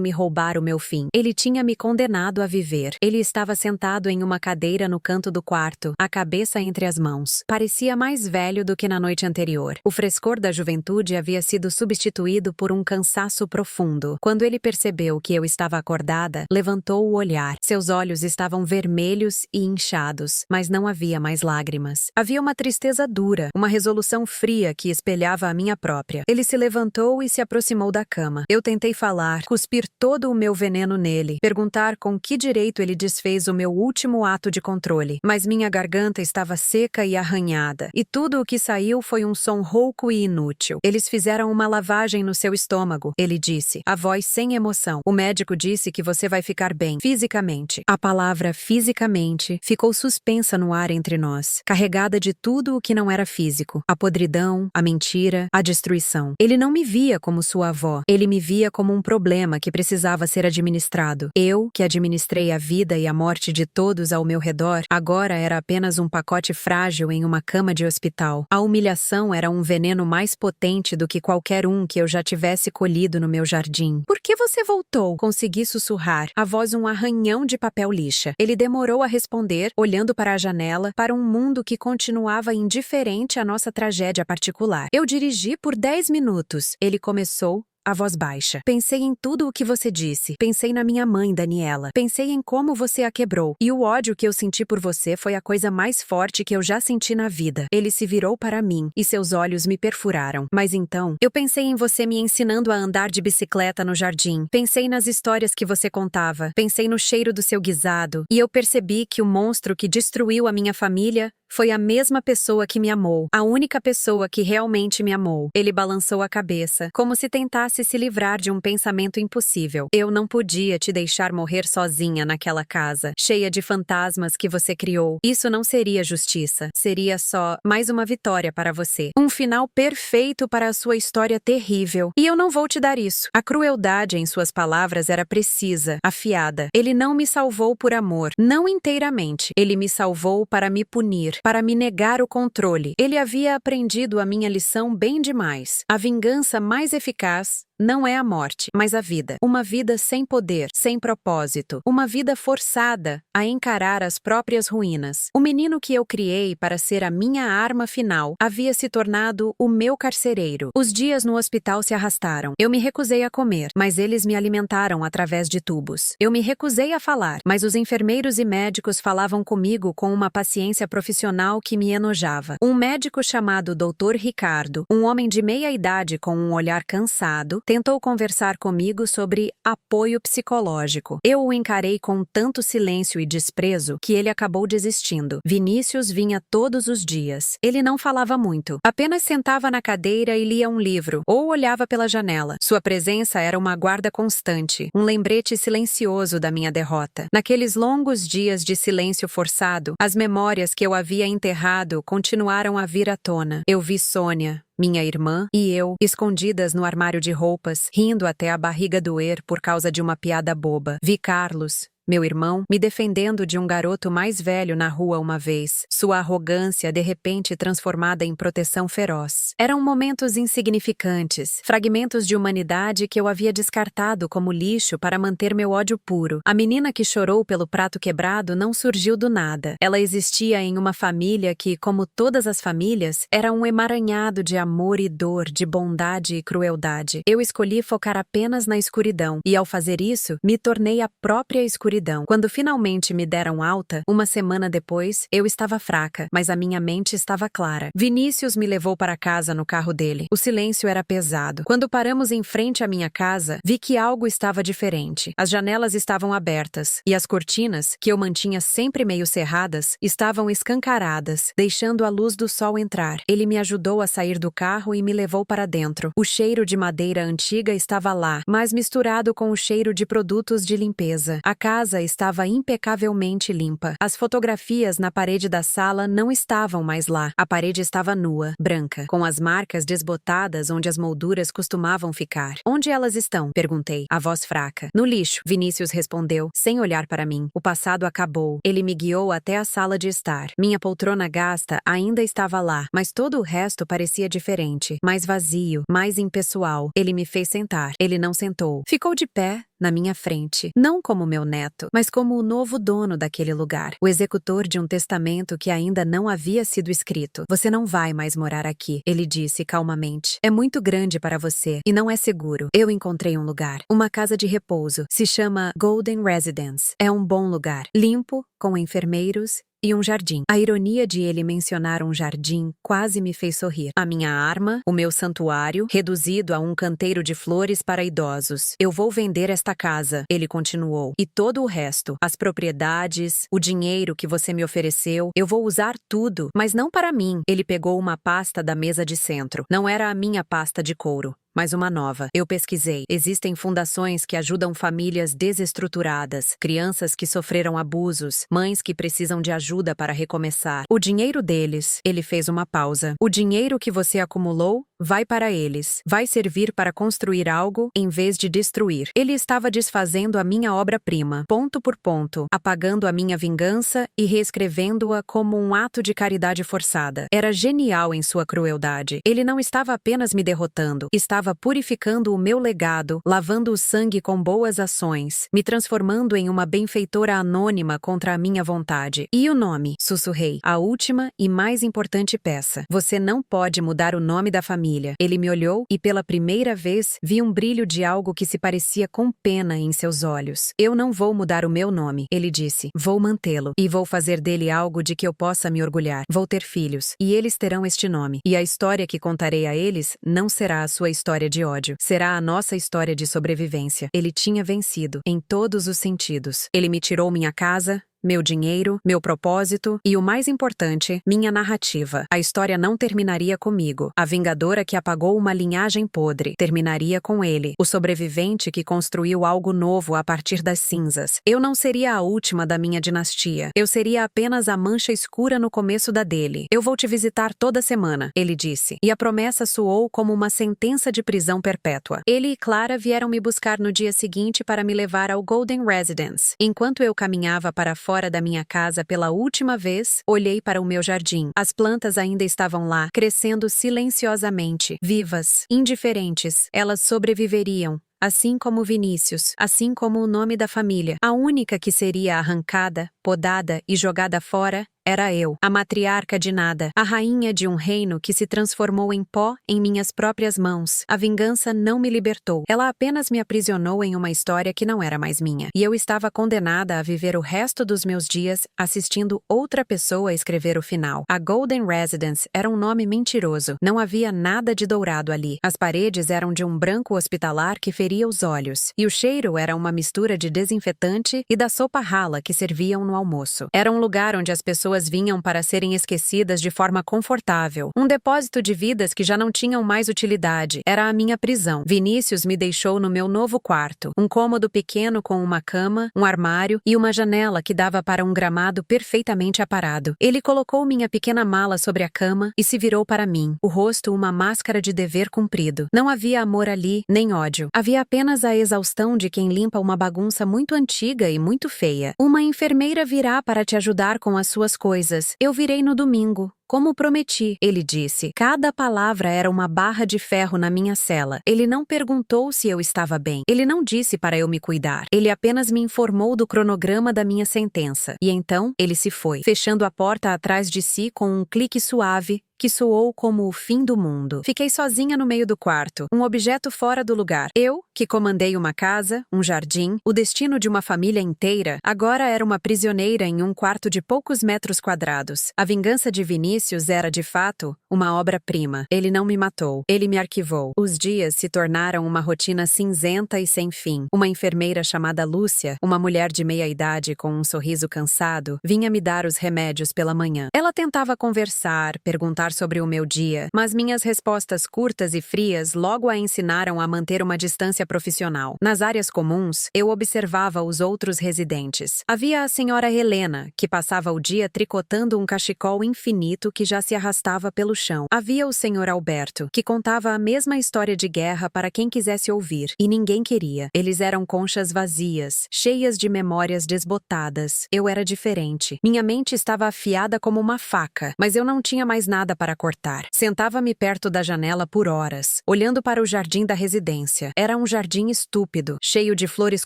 Speaker 1: me roubar o meu fim. Ele tinha me condenado a viver. Ele estava sentado em uma cadeira no canto do quarto, a cabeça entre as mãos. Parecia mais velho do que na noite anterior. O frescor da juventude havia sido substituído por um cansaço profundo. Quando ele percebeu que eu estava acordada, levantou o olhar. Seus olhos estavam vermelhos e inchados, mas não havia mais lágrimas. Havia uma tristeza dura, uma resolução fria que espelhava a minha própria. Ele se levantou e se aproximou da cama. Eu tentei falar, cuspir todo o meu veneno nele, perguntar com que direito ele desfez o meu último ato de controle, mas minha garganta estava seca e arranhada, e tudo o que saiu foi um som rouco e inútil. Eles fizeram uma lavagem no seu estômago, ele disse, a voz sem emoção. O médico disse que você vai ficar bem, fisicamente. A palavra fisicamente ficou suspensa no ar entre nós, carregada de tudo o que não era físico. A podridão, a mentira, a destruição. Ele não me via como sua avó. Ele me via como um problema que precisava ser administrado. Eu, que administrei a vida e a morte de todos ao meu redor, agora era apenas um pacote frágil em uma cama de hospital. brutal. A humilhação era um veneno mais potente do que qualquer um que eu já tivesse colhido no meu jardim. Por que você voltou? Consegui sussurrar, a voz um arranhão de papel lixa. Ele demorou a responder, olhando para a janela, para um mundo que continuava indiferente à nossa tragédia particular. Eu dirigi por 10 minutos. Ele começou, a voz baixa. Pensei em tudo o que você disse. Pensei na minha mãe, Daniela. Pensei em como você a quebrou. E o ódio que eu senti por você foi a coisa mais forte que eu já senti na vida. Ele se virou para mim e seus olhos me perfuraram. Mas então, eu pensei em você me ensinando a andar de bicicleta no jardim. Pensei nas histórias que você contava. Pensei no cheiro do seu guisado. E eu percebi que o monstro que destruiu a minha família foi a mesma pessoa que me amou, a única pessoa que realmente me amou. Ele balançou a cabeça, como se tentasse se livrar de um pensamento impossível. Eu não podia te deixar morrer sozinha naquela casa, cheia de fantasmas que você criou. Isso não seria justiça, seria só mais uma vitória para você. Um final perfeito para a sua história terrível. E eu não vou te dar isso. A crueldade em suas palavras era precisa, afiada. Ele não me salvou por amor, não inteiramente. Ele me salvou para me punir, para me negar o controle. Ele havia aprendido a minha lição bem demais. A vingança mais eficaz não é a morte, mas a vida. Uma vida sem poder, sem propósito. Uma vida forçada a encarar as próprias ruínas. O menino que eu criei para ser a minha arma final havia se tornado o meu carcereiro. Os dias no hospital se arrastaram. Eu me recusei a comer, mas eles me alimentaram através de tubos. Eu me recusei a falar, mas os enfermeiros e médicos falavam comigo com uma paciência profissional que me enojava. Um médico chamado Dr. Ricardo, um homem de meia idade com um olhar cansado, tentou conversar comigo sobre apoio psicológico. Eu o encarei com tanto silêncio e desprezo que ele acabou desistindo. Vinícius vinha todos os dias. Ele não falava muito. Apenas sentava na cadeira e lia um livro, ou olhava pela janela. Sua presença era uma guarda constante, um lembrete silencioso da minha derrota. Naqueles longos dias de silêncio forçado, as memórias que eu havia enterrado continuaram a vir à tona. Eu vi Sônia, minha irmã, e eu, escondidas no armário de roupas, rindo até a barriga doer por causa de uma piada boba. Vi Carlos, meu irmão, me defendendo de um garoto mais velho na rua uma vez, sua arrogância de repente transformada em proteção feroz. Eram momentos insignificantes, fragmentos de humanidade que eu havia descartado como lixo para manter meu ódio puro. A menina que chorou pelo prato quebrado não surgiu do nada. Ela existia em uma família que, como todas as famílias, era um emaranhado de amor e dor, de bondade e crueldade. Eu escolhi focar apenas na escuridão, e ao fazer isso, me tornei a própria escuridão. Quando finalmente me deram alta, uma semana depois, eu estava fraca, mas a minha mente estava clara. Vinícius me levou para casa no carro dele. O silêncio era pesado. Quando paramos em frente à minha casa, vi que algo estava diferente. As janelas estavam abertas, e as cortinas, que eu mantinha sempre meio cerradas, estavam escancaradas, deixando a luz do sol entrar. Ele me ajudou a sair do carro e me levou para dentro. O cheiro de madeira antiga estava lá, mas misturado com o cheiro de produtos de limpeza. A casa estava impecavelmente limpa. As fotografias na parede da sala não estavam mais lá. A parede estava nua, branca, com as marcas desbotadas onde as molduras costumavam ficar. Onde elas estão? Perguntei, a voz fraca. No lixo, Vinícius respondeu, sem olhar para mim. O passado acabou. Ele me guiou até a sala de estar. Minha poltrona gasta ainda estava lá, mas todo o resto parecia diferente, mais vazio, mais impessoal. Ele me fez sentar. Ele não sentou. Ficou de pé, na minha frente, não como meu neto, mas como o novo dono daquele lugar, o executor de um testamento que ainda não havia sido escrito. Você não vai mais morar aqui, ele disse calmamente. É muito grande para você e não é seguro. Eu encontrei um lugar, uma casa de repouso, se chama Golden Residence. É um bom lugar, limpo, com enfermeiros e um jardim. A ironia de ele mencionar um jardim quase me fez sorrir. A minha arma, o meu santuário, reduzido a um canteiro de flores para idosos. Eu vou vender esta casa, ele continuou. E todo o resto, as propriedades, o dinheiro que você me ofereceu, eu vou usar tudo, mas não para mim. Ele pegou uma pasta da mesa de centro. Não era a minha pasta de couro, mas uma nova. Eu pesquisei. Existem fundações que ajudam famílias desestruturadas, crianças que sofreram abusos, mães que precisam de ajuda para recomeçar. O dinheiro deles, ele fez uma pausa. O dinheiro que você acumulou vai para eles. Vai servir para construir algo, em vez de destruir. Ele estava desfazendo a minha obra-prima, ponto por ponto, apagando a minha vingança e reescrevendo-a como um ato de caridade forçada. Era genial em sua crueldade. Ele não estava apenas me derrotando, estava purificando o meu legado, lavando o sangue com boas ações, me transformando em uma benfeitora anônima contra a minha vontade. E o nome? Sussurrei. A última e mais importante peça. Você não pode mudar o nome da família. Ele me olhou e pela primeira vez vi um brilho de algo que se parecia com pena em seus olhos. Eu não vou mudar o meu nome, ele disse. Vou mantê-lo e vou fazer dele algo de que eu possa me orgulhar. Vou ter filhos e eles terão este nome. E a história que contarei a eles não será a sua história de ódio. Será a nossa história de sobrevivência. Ele tinha vencido em todos os sentidos. Ele me tirou minha casa, meu dinheiro, meu propósito e, o mais importante, minha narrativa. A história não terminaria comigo. A vingadora que apagou uma linhagem podre terminaria com ele, o sobrevivente que construiu algo novo a partir das cinzas. Eu não seria a última da minha dinastia. Eu seria apenas a mancha escura no começo da dele. Eu vou te visitar toda semana, ele disse, e a promessa soou como uma sentença de prisão perpétua. Ele e Clara vieram me buscar no dia seguinte para me levar ao Golden Residence. Enquanto eu caminhava para fora da minha casa pela última vez, olhei para o meu jardim. As plantas ainda estavam lá, crescendo silenciosamente, vivas, indiferentes. Elas sobreviveriam. Assim como Vinícius, assim como o nome da família. A única que seria arrancada, podada e jogada fora era eu, a matriarca de nada, a rainha de um reino que se transformou em pó em minhas próprias mãos. A vingança não me libertou. Ela apenas me aprisionou em uma história que não era mais minha. E eu estava condenada a viver o resto dos meus dias assistindo outra pessoa escrever o final. A Golden Residence era um nome mentiroso. Não havia nada de dourado ali. As paredes eram de um branco hospitalar que feria os olhos. E o cheiro era uma mistura de desinfetante e da sopa rala que serviam no almoço. Era um lugar onde as pessoas vinham para serem esquecidas de forma confortável. Um depósito de vidas que já não tinham mais utilidade. Era a minha prisão. Vinícius me deixou no meu novo quarto. Um cômodo pequeno com uma cama, um armário e uma janela que dava para um gramado perfeitamente aparado. Ele colocou minha pequena mala sobre a cama e se virou para mim, o rosto uma máscara de dever cumprido. Não havia amor ali, nem ódio. Havia apenas a exaustão de quem limpa uma bagunça muito antiga e muito feia. Uma enfermeira virá para te ajudar com as suas coisas. Eu virei no domingo. Como prometi, ele disse. Cada palavra era uma barra de ferro na minha cela. Ele não perguntou se eu estava bem. Ele não disse para eu me cuidar. Ele apenas me informou do cronograma da minha sentença. E então, ele se foi, fechando a porta atrás de si com um clique suave que soou como o fim do mundo. Fiquei sozinha no meio do quarto, um objeto fora do lugar. Eu, que comandei uma casa, um jardim, o destino de uma família inteira, agora era uma prisioneira em um quarto de poucos metros quadrados. A vingança de Vinícius era, de fato, uma obra-prima. Ele não me matou. Ele me arquivou. Os dias se tornaram uma rotina cinzenta e sem fim. Uma enfermeira chamada Lúcia, uma mulher de meia-idade com um sorriso cansado, vinha me dar os remédios pela manhã. Ela tentava conversar, perguntar sobre o meu dia, mas minhas respostas curtas e frias logo a ensinaram a manter uma distância profissional. Nas áreas comuns, eu observava os outros residentes. Havia a senhora Helena, que passava o dia tricotando um cachecol infinito que já se arrastava pelo chão. Havia o senhor Alberto, que contava a mesma história de guerra para quem quisesse ouvir, e ninguém queria. Eles eram conchas vazias, cheias de memórias desbotadas. Eu era diferente. Minha mente estava afiada como uma faca, mas eu não tinha mais nada para cortar. Sentava-me perto da janela por horas, olhando para o jardim da residência. Era um jardim estúpido, cheio de flores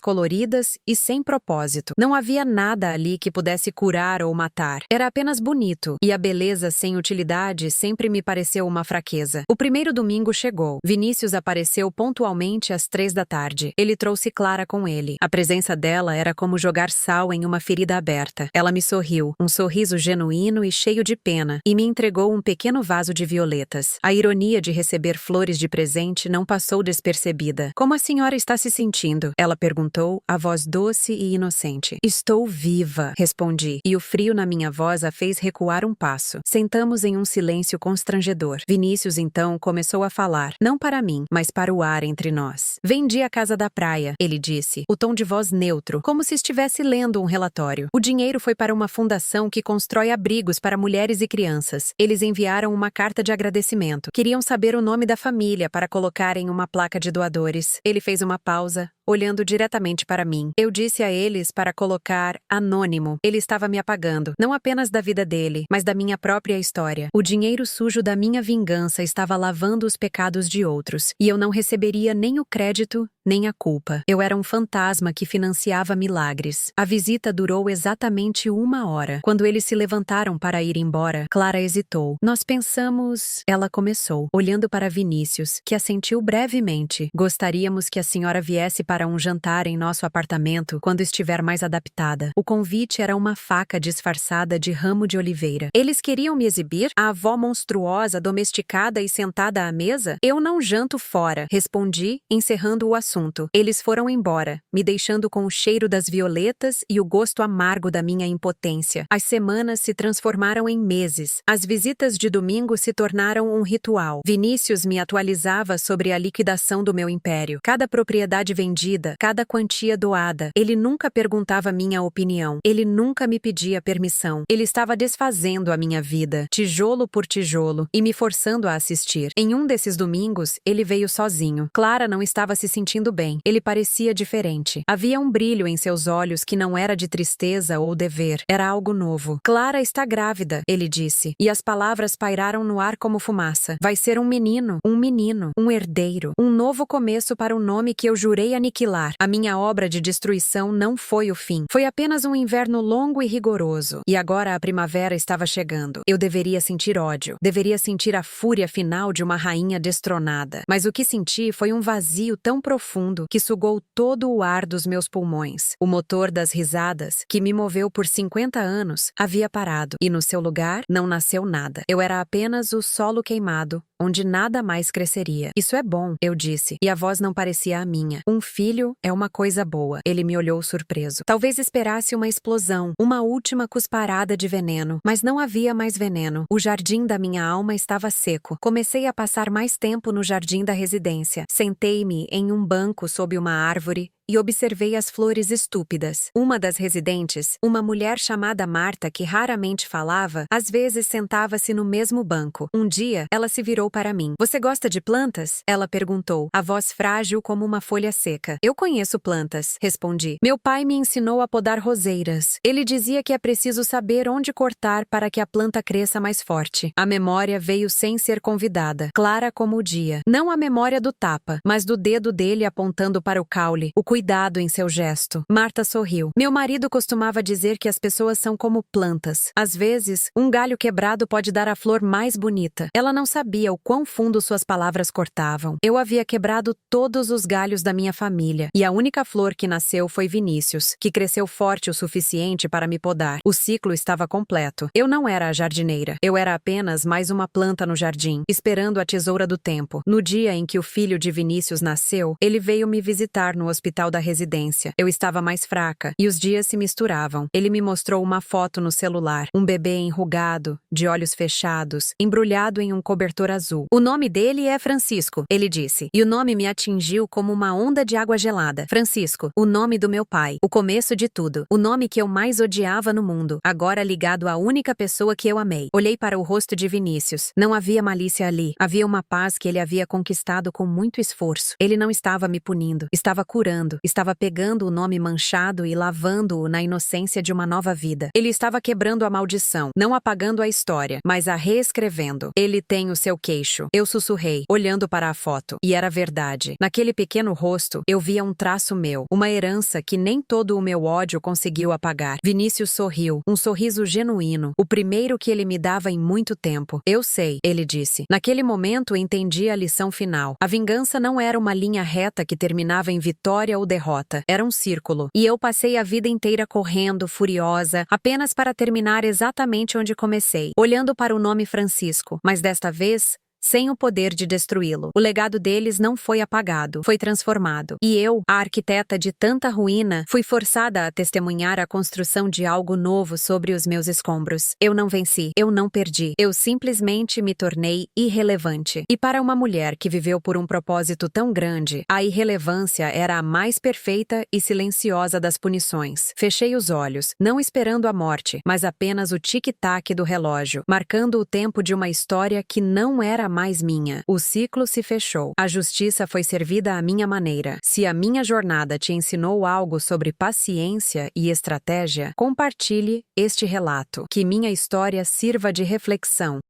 Speaker 1: coloridas e sem propósito. Não havia nada ali que pudesse curar ou matar. Era apenas bonito, e a beleza sem utilidade sempre me pareceu uma fraqueza. O primeiro domingo chegou. Vinícius apareceu pontualmente às 3 da tarde. Ele trouxe Clara com ele. A presença dela era como jogar sal em uma ferida aberta. Ela me sorriu, um sorriso genuíno e cheio de pena, e me entregou um pequeno vaso de violetas. A ironia de receber flores de presente não passou despercebida. Como a senhora está se sentindo? Ela perguntou, a voz doce e inocente. Estou viva, respondi, e o frio na minha voz a fez recuar um passo. Sentamos em um silêncio constrangedor. Vinícius, então, começou a falar, não para mim, mas para o ar entre nós. Vendi a casa da praia, ele disse, o tom de voz neutro, como se estivesse lendo um relatório. O dinheiro foi para uma fundação que constrói abrigos para mulheres e crianças. Eles enviaram uma carta de agradecimento. Queriam saber o nome da família para colocar em uma placa de doadores. Ele fez uma pausa, olhando diretamente para mim. Eu disse a eles para colocar anônimo. Ele estava me apagando, não apenas da vida dele, mas da minha própria história. O dinheiro sujo da minha vingança estava lavando os pecados de outros, e eu não receberia nem o crédito, nem a culpa. Eu era um fantasma que financiava milagres. A visita durou exatamente 1 hora. Quando eles se levantaram para ir embora, Clara hesitou. Nós pensamos... Ela começou, olhando para Vinícius, que assentiu brevemente. Gostaríamos que a senhora viesse para um jantar em nosso apartamento quando estiver mais adaptada. O convite era uma faca disfarçada de ramo de oliveira. Eles queriam me exibir? A avó monstruosa, domesticada e sentada à mesa? Eu não janto fora, respondi, encerrando o assunto. Eles foram embora, me deixando com o cheiro das violetas e o gosto amargo da minha impotência. As semanas se transformaram em meses. As visitas de domingo se tornaram um ritual. Vinícius me atualizava sobre a liquidação do meu império. Cada propriedade vendida, cada quantia doada. Ele nunca perguntava minha opinião. Ele nunca me pedia permissão. Ele estava desfazendo a minha vida, tijolo por tijolo, e me forçando a assistir. Em um desses domingos, ele veio sozinho. Clara não estava se sentindo bem. Ele parecia diferente. Havia um brilho em seus olhos que não era de tristeza ou dever. Era algo novo. Clara está grávida, ele disse, e as palavras pairaram no ar como fumaça. Vai ser um menino, um herdeiro, um novo começo para um nome que eu jurei aniquilar. A minha obra de destruição não foi o fim. Foi apenas um inverno longo e rigoroso. E agora a primavera estava chegando. Eu deveria sentir ódio. Deveria sentir a fúria final de uma rainha destronada. Mas o que senti foi um vazio tão profundo que sugou todo o ar dos meus pulmões. O motor das risadas, que me moveu por 50 anos, havia parado, e no seu lugar não nasceu nada. Eu era apenas o solo queimado, onde nada mais cresceria. Isso é bom, eu disse, e a voz não parecia a minha. Um filho é uma coisa boa. Ele me olhou surpreso. Talvez esperasse uma explosão, uma última cusparada de veneno, mas não havia mais veneno. O jardim da minha alma estava seco. Comecei a passar mais tempo no jardim da residência. Sentei-me em um banco sob uma árvore e observei as flores estúpidas. Uma das residentes, uma mulher chamada Marta que raramente falava, às vezes sentava-se no mesmo banco. Um dia, ela se virou para mim. Você gosta de plantas? Ela perguntou, a voz frágil como uma folha seca. Eu conheço plantas, respondi. Meu pai me ensinou a podar roseiras. Ele dizia que é preciso saber onde cortar para que a planta cresça mais forte. A memória veio sem ser convidada, clara como o dia. Não a memória do tapa, mas do dedo dele apontando para o caule, o cuidado em seu gesto. Marta sorriu. Meu marido costumava dizer que as pessoas são como plantas. Às vezes, um galho quebrado pode dar a flor mais bonita. Ela não sabia o quão fundo suas palavras cortavam. Eu havia quebrado todos os galhos da minha família, e a única flor que nasceu foi Vinícius, que cresceu forte o suficiente para me podar. O ciclo estava completo. Eu não era a jardineira. Eu era apenas mais uma planta no jardim, esperando a tesoura do tempo. No dia em que o filho de Vinícius nasceu, ele veio me visitar no hospital da residência. Eu estava mais fraca, e os dias se misturavam. Ele me mostrou uma foto no celular. Um bebê enrugado, de olhos fechados, embrulhado em um cobertor azul. O nome dele é Francisco, ele disse. E o nome me atingiu como uma onda de água gelada. Francisco, o nome do meu pai. O começo de tudo. O nome que eu mais odiava no mundo. Agora ligado à única pessoa que eu amei. Olhei para o rosto de Vinícius. Não havia malícia ali. Havia uma paz que ele havia conquistado com muito esforço. Ele não estava me punindo. Estava curando. Estava pegando o nome manchado e lavando-o na inocência de uma nova vida. Ele estava quebrando a maldição, não apagando a história, mas a reescrevendo. Ele tem o seu queixo. Eu sussurrei, olhando para a foto. E era verdade. Naquele pequeno rosto, eu via um traço meu, uma herança que nem todo o meu ódio conseguiu apagar. Vinícius sorriu, um sorriso genuíno, o primeiro que ele me dava em muito tempo. Eu sei, ele disse. Naquele momento, entendi a lição final. A vingança não era uma linha reta que terminava em vitória ou derrota. Era um círculo. E eu passei a vida inteira correndo, furiosa, apenas para terminar exatamente onde comecei, olhando para o nome Francisco. Mas desta vez, sem o poder de destruí-lo. O legado deles não foi apagado, foi transformado. E eu, a arquiteta de tanta ruína, fui forçada a testemunhar a construção de algo novo sobre os meus escombros. Eu não venci, eu não perdi, eu simplesmente me tornei irrelevante. E para uma mulher que viveu por um propósito tão grande, a irrelevância era a mais perfeita e silenciosa das punições. Fechei os olhos, não esperando a morte, mas apenas o tic-tac do relógio, marcando o tempo de uma história que não era mais minha. O ciclo se fechou. A justiça foi servida à minha maneira. Se a minha jornada te ensinou algo sobre paciência e estratégia, compartilhe este relato. Que minha história sirva de reflexão.